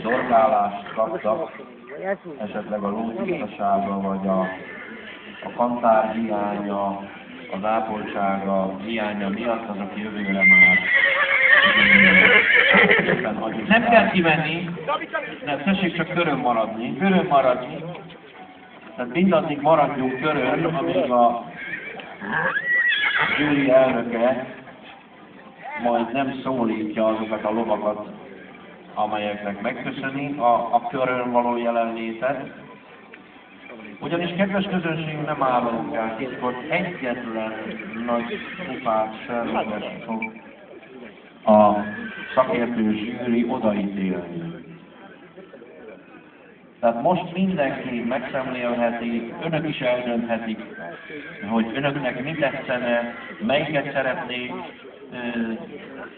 szorgálást kaptak, esetleg a lótisztasága, vagy a kantár hiánya, az ápoltsága hiánya miatt, az, aki jövőre már nem kell kimenni, nem, tessék csak körön maradni. Tehát mindaddig maradjunk körön, amíg a zsűri elnöke majd nem szólítja azokat a lovakat, amelyeknek megköszöni a körön való jelenlétet. Ugyanis, kedves közönség, nem állunk el titkot, egyetlen nagy kupát semleges fog a szakértő zsűri odaítélni. Tehát most mindenki megszemlélheti, önök is eldönthetik, hogy önöknek mi tetszene, melyiket szeretnék,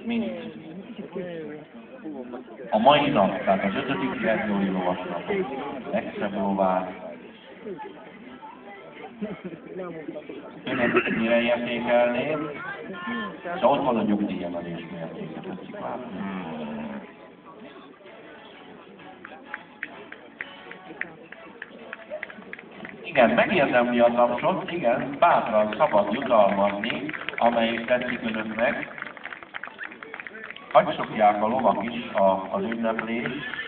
mint a mai nap, tehát az 5. Erdői lovasnap, legszebb lovát. Önök mire értékelnék? De ott van a nyugdíjemelés mértéke, tetszik látni. Igen, megérdemli a tapsot, igen, bátran szabad jutalmazni, amelyik tetszik önöknek. Hagy szokják a lovak is az ünneplést.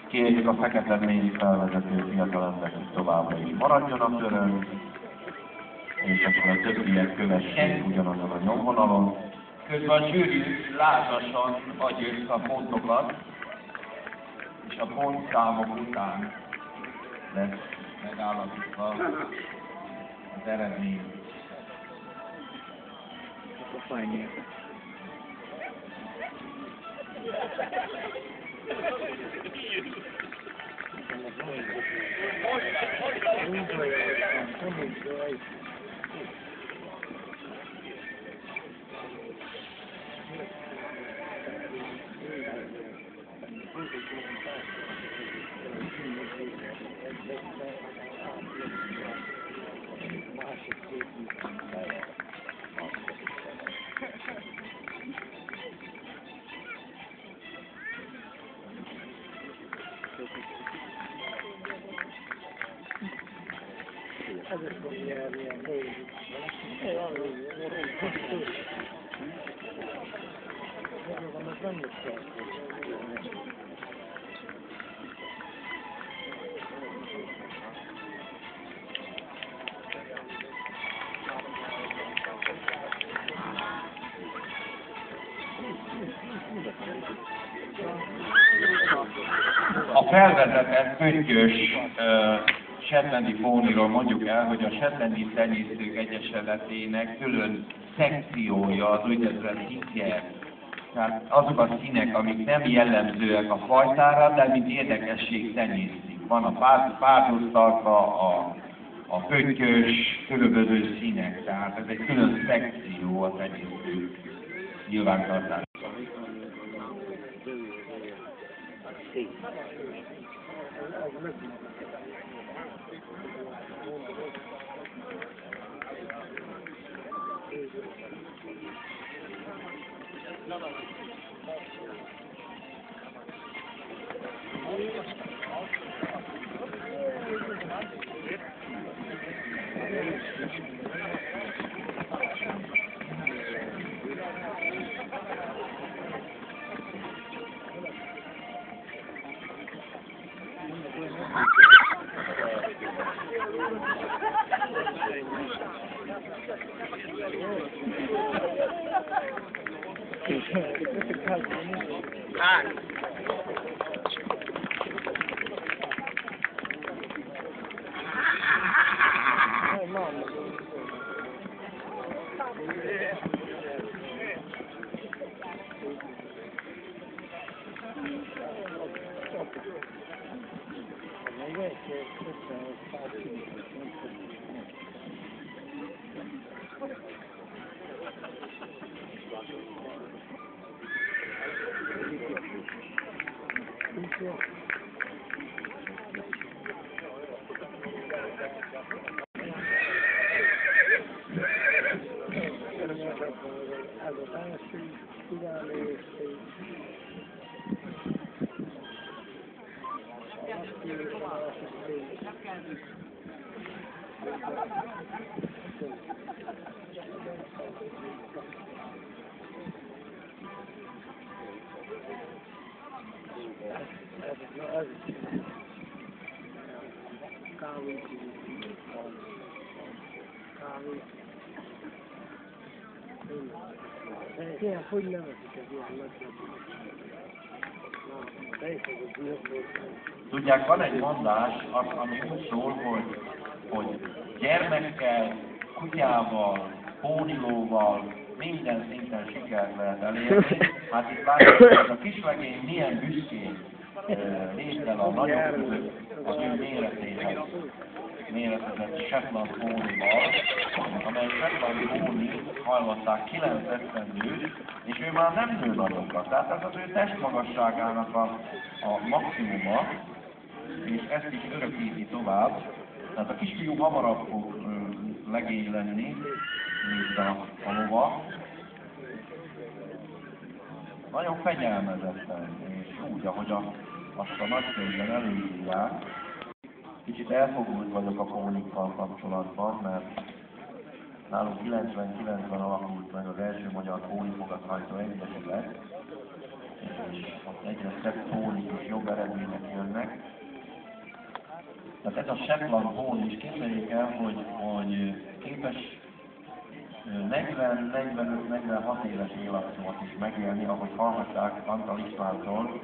Kérjük a fekete mély felvezető fiatalember, hogy továbbra is maradjon a körön, és akkor a többiek kövessék ugyanazon a nyomvonalon. Közben a zsűri lázasan adja a pontokat, és a pontszámok után lesz megállapítva az eredmény. A felvezetett pöttyös shetlandi póniról mondjuk el, hogy a Shetlandi Tenyésztők Egyesületének külön szekciója az úgynevezett hiszjer. Tehát azok a színek, amik nem jellemzőek a fajtára, de mint érdekesség tenyésztik. Van a párdusztarka, a pöttyös, különböző színek, tehát ez egy külön szekció a tenyésztők nyilvántartása. Ilyen, hogy nevezik ez ilyen nagyobb? Tudják, van egy mondás, ami úgy szól, hogy gyermekkel, kutyával, pónilóval minden szinten sikert lehet elérni. Hát itt látjuk, hogy a kislegény milyen büszkén nézzel a nagyobb között az ő méretezett Shetland pónival, amely Shetland póni hajlották 9 esztendőt, és ő már nem nő nagyokat. Tehát ez az ő testmagasságának a maximuma, és ezt is örökíti tovább. Tehát a kisfiú hamarabb fog legény lenni, mint a lova. Nagyon fegyelmezetten, és úgy, ahogy azt a nagykönyvben előírják. Kicsit elfogult vagyok a pónikkal kapcsolatban, mert nálunk 99-ben alakult meg az első magyar pónifogathajtó egyesület, és egyre szebb pónik és jobb eredmények jönnek. Tehát ez a Shetland póni is, képzeljék el, hogy képes 40-45-46 éves életkort is megélni, ahogy hallhatták Antal Istvántól,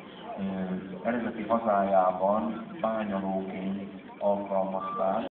eredeti hazájában bányalóként alkalmazták.